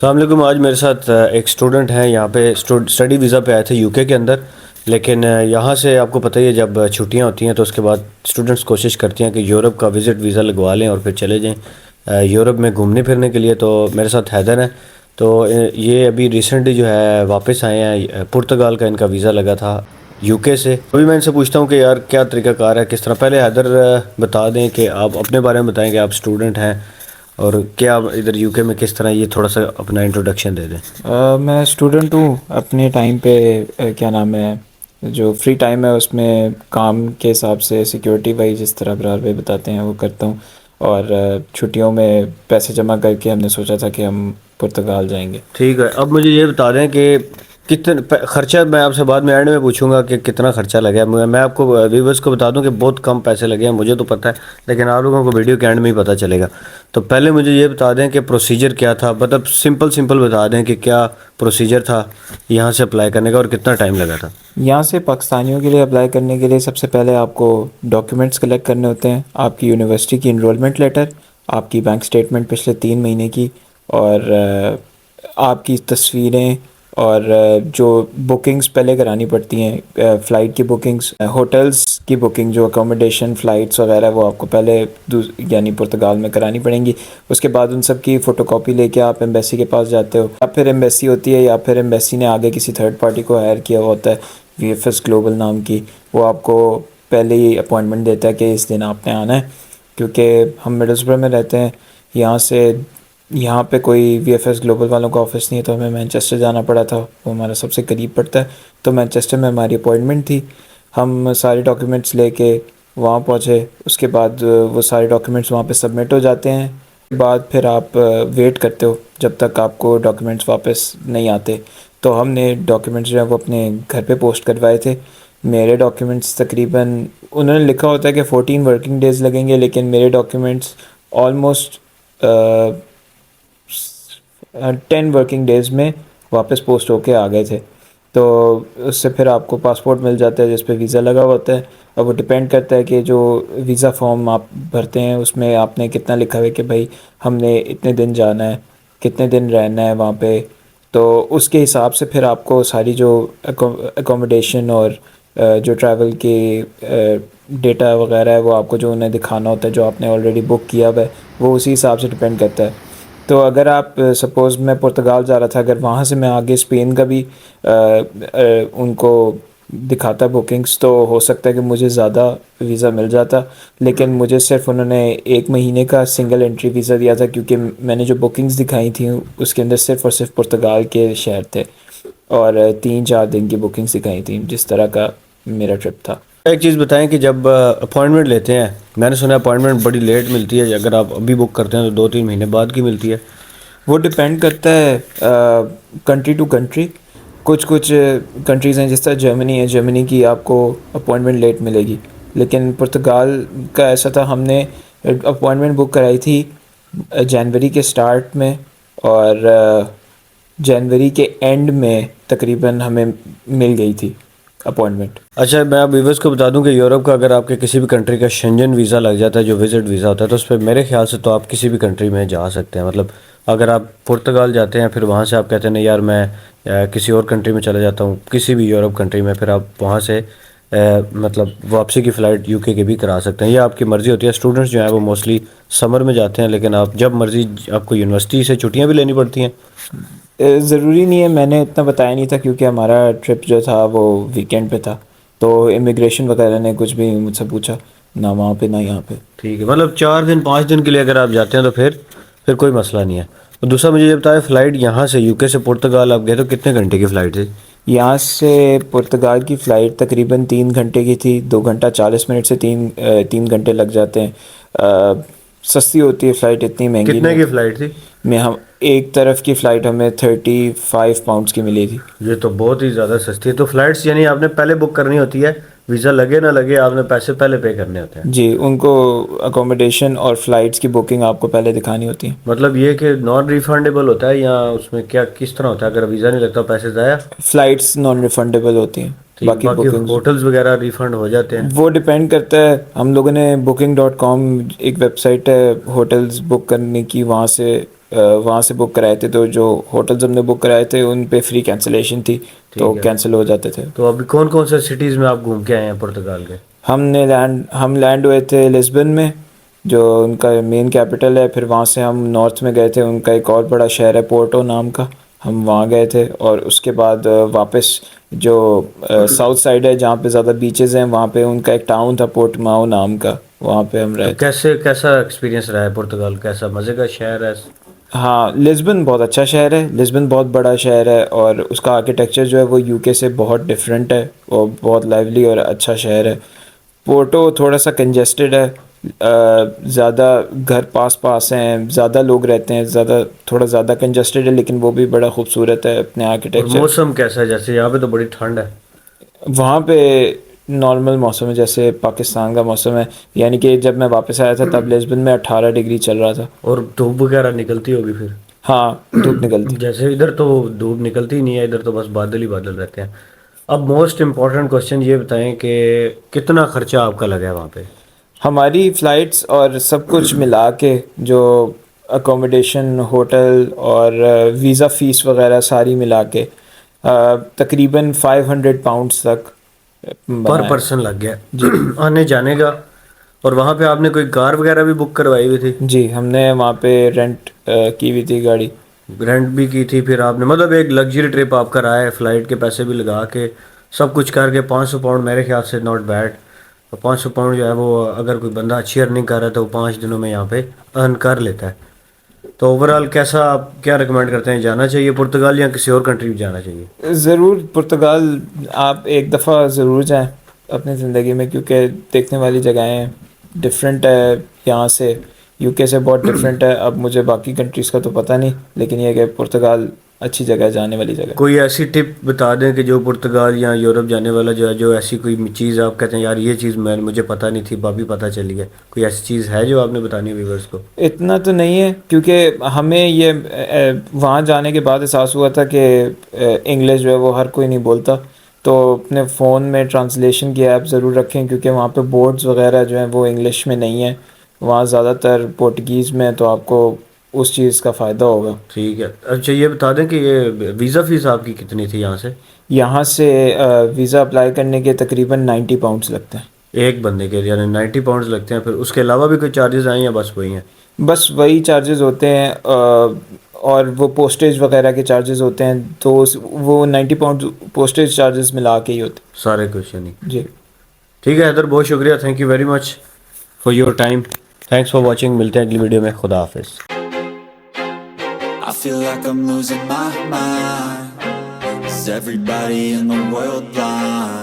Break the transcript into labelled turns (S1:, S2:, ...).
S1: السلام علیکم. آج میرے ساتھ ایک اسٹوڈنٹ ہیں یہاں پہ اسٹڈی ویزا پہ آئے تھے یو کے اندر. لیکن یہاں سے آپ کو پتہ ہی ہے جب چھٹیاں ہوتی ہیں تو اس کے بعد اسٹوڈنٹس کوشش کرتی ہیں کہ یورپ کا وزٹ ویزا لگوا لیں اور پھر چلے جائیں یورپ میں گھومنے پھرنے کے لیے. تو میرے ساتھ حیدر ہیں. تو یہ ابھی ریسنٹلی جو ہے واپس آئے ہیں. پرتگال کا ان کا ویزا لگا تھا یو کے سے. ابھی میں ان سے پوچھتا ہوں کہ یار کیا طریقہ کار ہے, کس طرح. پہلے حیدر بتا دیں کہ آپ اپنے بارے میں بتائیں کہ آپ اسٹوڈنٹ ہیں اور کیا ادھر یو کے میں کس طرح, یہ تھوڑا سا اپنا انٹروڈکشن دے دیں.
S2: میں اسٹوڈنٹ ہوں. اپنے ٹائم پہ کیا نام ہے, جو فری ٹائم ہے اس میں کام کے حساب سے سیکیورٹی وائز جس طرح برار بھائی بتاتے ہیں وہ کرتا ہوں. اور چھٹیوں میں پیسے جمع کر کے ہم نے سوچا تھا کہ ہم پرتگال جائیں گے.
S1: ٹھیک ہے. اب مجھے یہ بتا دیں کہ کتنے خرچہ, میں آپ سے بعد میں اینڈ میں پوچھوں گا کہ کتنا خرچہ لگا ہے. میں آپ کو ویورز کو بتا دوں کہ بہت کم پیسے لگے ہیں, مجھے تو پتہ ہے لیکن آپ لوگوں کو ویڈیو کے اینڈ میں ہی پتہ چلے گا. تو پہلے مجھے یہ بتا دیں کہ پروسیجر کیا تھا, مطلب سمپل بتا دیں کہ کیا پروسیجر تھا یہاں سے اپلائی کرنے کا اور کتنا ٹائم لگا تھا.
S2: یہاں سے پاکستانیوں کے لیے اپلائی کرنے کے لیے سب سے پہلے آپ کو ڈاکیومنٹس کلیکٹ کرنے ہوتے ہیں. آپ کی یونیورسٹی کی انرولمنٹ لیٹر, آپ کی بینک سٹیٹمنٹ پچھلے 3 مہینے کی, اور آپ کی تصویریں, اور جو بکنگز پہلے کرانی پڑتی ہیں, فلائٹ کی بکنگز, ہوٹلز کی بکنگ, جو اکوموڈیشن فلائٹس وغیرہ وہ آپ کو پہلے یعنی پرتگال میں کرانی پڑیں گی. اس کے بعد ان سب کی فوٹو کاپی لے کے آپ ایمبیسی کے پاس جاتے ہو, یا پھر ایمبیسی ہوتی ہے, یا پھر ایمبیسی نے آگے کسی تھرڈ پارٹی کو ہائر کیا ہوا ہوتا ہے وی ایف ایس گلوبل نام کی, وہ آپ کو پہلے ہی اپوائنٹمنٹ دیتا ہے کہ اس دن آپ نے آنا ہے. کیونکہ ہم مڈلسبرا میں رہتے ہیں, یہاں پہ کوئی وی ایف ایس گلوبل والوں کا آفس نہیں ہے, تو ہمیں مینچسٹر جانا پڑا تھا, وہ ہمارا سب سے قریب پڑتا ہے. تو مینچسٹر میں ہماری اپوائنٹمنٹ تھی. ہم سارے ڈاکیومنٹس لے کے وہاں پہنچے. اس کے بعد وہ سارے ڈاکیومنٹس وہاں پہ سبمٹ ہو جاتے ہیں. بعد پھر آپ ویٹ کرتے ہو جب تک آپ کو ڈاکیومنٹس واپس نہیں آتے. تو ہم نے ڈاکیومنٹس جو ہے وہ اپنے گھر پہ پوسٹ کروائے تھے. میرے ڈاکیومنٹس تقریباً انہوں نے لکھا ہوتا ہے کہ 14 ورکنگ ڈیز لگیں گے, لیکن میرے ڈاکیومنٹس آلموسٹ 10 ورکنگ ڈیز میں واپس پوسٹ ہو کے آ گئے تھے. تو اس سے پھر آپ کو پاسپورٹ مل جاتا ہے جس پہ ویزا لگا ہوتا ہے. اور وہ ڈپینڈ کرتا ہے کہ جو ویزا فارم آپ بھرتے ہیں اس میں آپ نے کتنا لکھا ہے کہ بھائی ہم نے اتنے دن جانا ہے, کتنے دن رہنا ہے وہاں پہ. تو اس کے حساب سے پھر آپ کو ساری جو اکوموڈیشن اور جو ٹریول کی ڈیٹا وغیرہ ہے وہ آپ کو جو انہیں دکھانا ہوتا ہے, جو آپ نے آلریڈی بک کیا ہوا ہے, وہ اسی حساب سے ڈپینڈ کرتا ہے. تو اگر آپ سپوز میں پرتگال جا رہا تھا, اگر وہاں سے میں آگے اسپین کا بھی ان کو دکھاتا بکنگس, تو ہو سکتا ہے کہ مجھے زیادہ ویزا مل جاتا. لیکن مجھے صرف انہوں نے 1 مہینے کا سنگل انٹری ویزا دیا تھا, کیونکہ میں نے جو بکنگز دکھائی تھیں اس کے اندر صرف اور صرف پرتگال کے شہر تھے, اور 3-4 دن کی بکنگز دکھائی تھیں, جس طرح کا میرا ٹرپ تھا.
S1: ایک چیز بتائیں کہ جب اپوائنٹمنٹ لیتے ہیں, میں نے سنا اپوائنٹمنٹ بڑی لیٹ ملتی ہے, اگر آپ ابھی بک کرتے ہیں تو 2-3 مہینے بعد کی ملتی ہے.
S2: وہ ڈپینڈ کرتا ہے کنٹری ٹو کنٹری. کچھ کنٹریز ہیں جس طرح جرمنی ہے, جرمنی کی آپ کو اپوائنٹمنٹ لیٹ ملے گی. لیکن پرتگال کا ایسا تھا, ہم نے اپوائنٹمنٹ بک کرائی تھی جنوری کے سٹارٹ میں, اور جنوری کے اینڈ میں تقریباً ہمیں مل گئی تھی اپوائنٹمنٹ.
S1: اچھا, میں آپ ویورز کو بتا دوں کہ یورپ کا اگر آپ کے کسی بھی کنٹری کا شنجن ویزا لگ جاتا ہے, جو وزٹ ویزا ہوتا ہے, تو اس پہ میرے خیال سے تو آپ کسی بھی کنٹری میں جا سکتے ہیں. مطلب اگر آپ پرتگال جاتے ہیں, پھر وہاں سے آپ کہتے ہیں نہیں یار میں کسی اور کنٹری میں چلا جاتا ہوں, کسی بھی یورپ کنٹری میں, پھر آپ وہاں سے مطلب واپسی کی فلائٹ یو کے بھی کرا سکتے ہیں. یہ آپ کی مرضی ہوتی ہے. اسٹوڈنٹس جو ہیں وہ موسٹلی سمر میں جاتے ہیں, لیکن آپ جب مرضی, آپ کو یونیورسٹی سے چھٹیاں بھی لینی پڑتی ہیں.
S2: ضروری نہیں ہے, میں نے اتنا بتایا نہیں تھا کیونکہ ہمارا ٹرپ جو تھا وہ ویکینڈ پہ تھا. تو امیگریشن وغیرہ نے کچھ بھی مجھ سے پوچھا نہ وہاں پہ نہ یہاں پہ.
S1: ٹھیک ہے, مطلب 4-5 دن کے لیے اگر آپ جاتے ہیں تو پھر کوئی مسئلہ نہیں ہے. اور دوسرا مجھے یہ بتایا, فلائٹ یہاں سے یو کے سے پرتگال آپ گئے تو کتنے گھنٹے کی فلائٹ تھی؟
S2: یہاں سے پرتگال کی فلائٹ تقریباً 3 گھنٹے کی تھی. 2 گھنٹہ 40 منٹ سے 3 گھنٹے لگ جاتے ہیں. سستی ہوتی ہے فلائٹ, اتنی مہنگی
S1: کتنے
S2: نہیں
S1: کی
S2: ہوتی.
S1: فلائٹ تھی؟
S2: ہم ایک طرف کی فلائٹ ہمیں 35 پاؤنڈس کی ملی تھی.
S1: یہ تو بہت ہی زیادہ سستی ہے. تو فلائٹس یعنی آپ نے پہلے بک کرنی ہوتی ہے, ویزا لگے نہ لگے آپ نے پیسے پہلے پے کرنے ہوتے ہیں.
S2: جی, ان کو اکوموڈیشن اور فلائٹس کی بکنگ آپ کو پہلے دکھانی ہوتی ہے.
S1: مطلب یہ کہ نان ریفنڈیبل ہوتا ہے, یا اس میں کیا کس طرح ہوتا ہے, اگر ویزا نہیں لگتا پیسے ضائع؟
S2: فلائٹس نان ریفنڈیبل ہوتی ہیں,
S1: ٹھیک, باقی
S2: بکنگز
S1: ہوٹلز وغیرہ ریفنڈ ہو جاتے ہیں.
S2: وہ ڈپینڈ کرتا ہے. ہم لوگوں نے booking.com ایک ویب سائٹ ہے ہوٹلز بک کرنے کی, وہاں سے وہاں سے بک کرائے تھے, تو جو ہوٹلز ہم نے بک کرائے تھے ان پہ فری کینسلیشن تھی, تو کینسل ہو جاتے تھے.
S1: تو ابھی کون کون سے سٹیز میں آپ گھوم کے آئے ہیں پرتگال کے؟
S2: ہم لینڈ ہوئے تھے لسبن میں, جو ان کا مین کیپٹل ہے. پھر وہاں سے ہم نارتھ میں گئے تھے, ان کا ایک اور بڑا شہر ہے پورٹو نام کا, ہم وہاں گئے تھے. اور اس کے بعد واپس جو ساؤتھ سائڈ ہے جہاں پہ زیادہ بیچز ہیں, وہاں پہ ان کا ایک ٹاؤن تھا پورٹ ماؤ نام کا, وہاں پہ ہم
S1: تو
S2: رہے تھے.
S1: کیسا ایکسپیرینس رہا ہے پرتگال؟ کیسا مزے کا شہر ہے؟
S2: ہاں, لسبن بہت اچھا شہر ہے, لسبن بہت بڑا شہر ہے, اور اس کا آرکیٹیکچر جو ہے وہ یو کے سے بہت ڈفرینٹ ہے, اور بہت لائولی اور اچھا شہر ہے. پورٹو تھوڑا سا کنجسٹڈ ہے, زیادہ گھر پاس پاس ہیں, زیادہ لوگ رہتے ہیں, تھوڑا زیادہ کنجسٹڈ ہے, لیکن وہ بھی بڑا خوبصورت ہے اپنے
S1: اور
S2: آرکیٹیکچر.
S1: موسم کیسا ہے؟ جیسے یہاں پہ تو بڑی ٹھنڈ ہے.
S2: وہاں پہ نارمل موسم ہے جیسے پاکستان کا موسم ہے, یعنی کہ جب میں واپس آیا تھا تب لسبن میں 18 ڈگری چل رہا تھا.
S1: اور دھوپ وغیرہ نکلتی ہوگی پھر؟
S2: ہاں, دھوپ نکلتی.
S1: جیسے ادھر تو دھوپ نکلتی ہی نہیں ہے, ادھر تو بس بادل ہی بادل رہتے ہیں. اب موسٹ امپورٹنٹ کوشچن یہ بتائیں کہ کتنا خرچہ آپ کا لگا ہے وہاں پہ؟
S2: ہماری فلائٹس اور سب کچھ ملا کے, جو اکوموڈیشن, ہوٹل اور ویزا فیس وغیرہ ساری ملا کے, تقریباً 500 پاؤنڈس تک
S1: پر
S2: بنایا.
S1: پرسن لگ گیا
S2: جی
S1: آنے جانے کا. اور وہاں پہ آپ نے کوئی کار وغیرہ بھی بک کروائی ہوئی تھی؟
S2: جی, ہم نے وہاں پہ رینٹ کی ہوئی تھی گاڑی.
S1: رینٹ بھی کی تھی پھر آپ نے؟ مطلب ایک لگژری ٹرپ آپ کا رہا ہے, فلائٹ کے پیسے بھی لگا کے سب کچھ کر کے 500 پاؤنڈ میرے خیال سے ناٹ بیڈ. 500 پاؤنڈ جو ہے وہ اگر کوئی بندہ اچھی ارننگ کر رہا ہے تو وہ 5 دنوں میں یہاں پہ ارن کر لیتا ہے. تو اوور آل کیسا آپ کیا ریکمینڈ کرتے ہیں, جانا چاہیے پرتگال یا کسی اور کنٹری میں جانا چاہیے؟
S2: ضرور پرتگال آپ ایک دفعہ ضرور جائیں اپنی زندگی میں, کیونکہ دیکھنے والی جگہیں ہیں, ڈفرینٹ ہے یہاں سے, یو کے سے بہت ڈفرینٹ ہے. اب مجھے باقی کنٹریز کا تو پتہ نہیں, لیکن یہ کہ پرتگال اچھی جگہ ہے, جانے والی جگہ.
S1: کوئی ایسی ٹپ بتا دیں کہ جو پرتگال یا یورپ جانے والا جو ہے, جو ایسی کوئی چیز آپ کہتے ہیں یار یہ چیز مجھے پتہ نہیں تھی ابھی پتہ چلی ہے, کوئی ایسی چیز ہے جو آپ نے بتانی ہے ویورز کو؟
S2: اتنا تو نہیں ہے, کیونکہ ہمیں یہ وہاں جانے کے بعد احساس ہوا تھا کہ انگلش جو ہے وہ ہر کوئی نہیں بولتا, تو اپنے فون میں ٹرانسلیشن کی ایپ ضرور رکھیں, کیونکہ وہاں پہ بورڈز وغیرہ جو ہیں وہ انگلش میں نہیں ہیں, وہاں زیادہ تر پورٹگیز میں, تو آپ کو اس چیز کا فائدہ ہوگا.
S1: ٹھیک ہے. اچھا یہ بتا دیں کہ یہ ویزا فیس آپ کی کتنی تھی یہاں سے؟
S2: یہاں سے ویزا اپلائی کرنے کے تقریباً 90 پاؤنڈس لگتے ہیں
S1: ایک بندے کے, یعنی 90 پاؤنڈز لگتے ہیں. پھر اس کے علاوہ بھی کوئی چارجز آئیں یا بس وہی ہیں؟
S2: بس وہی چارجز ہوتے ہیں, اور وہ پوسٹیج وغیرہ کے چارجز ہوتے ہیں, تو وہ 90 پاؤنڈ پوسٹیج چارجز ملا کے ہی ہوتے ہیں
S1: سارے کچھ یعنی.
S2: جی.
S1: ٹھیک ہے حیدر, بہت شکریہ, thank you very much for your time. Thanks for watching. ملتے ہیں اگلی ویڈیو میں. خدا حافظ.
S3: I feel like I'm losing my mind. Is everybody in the world blind?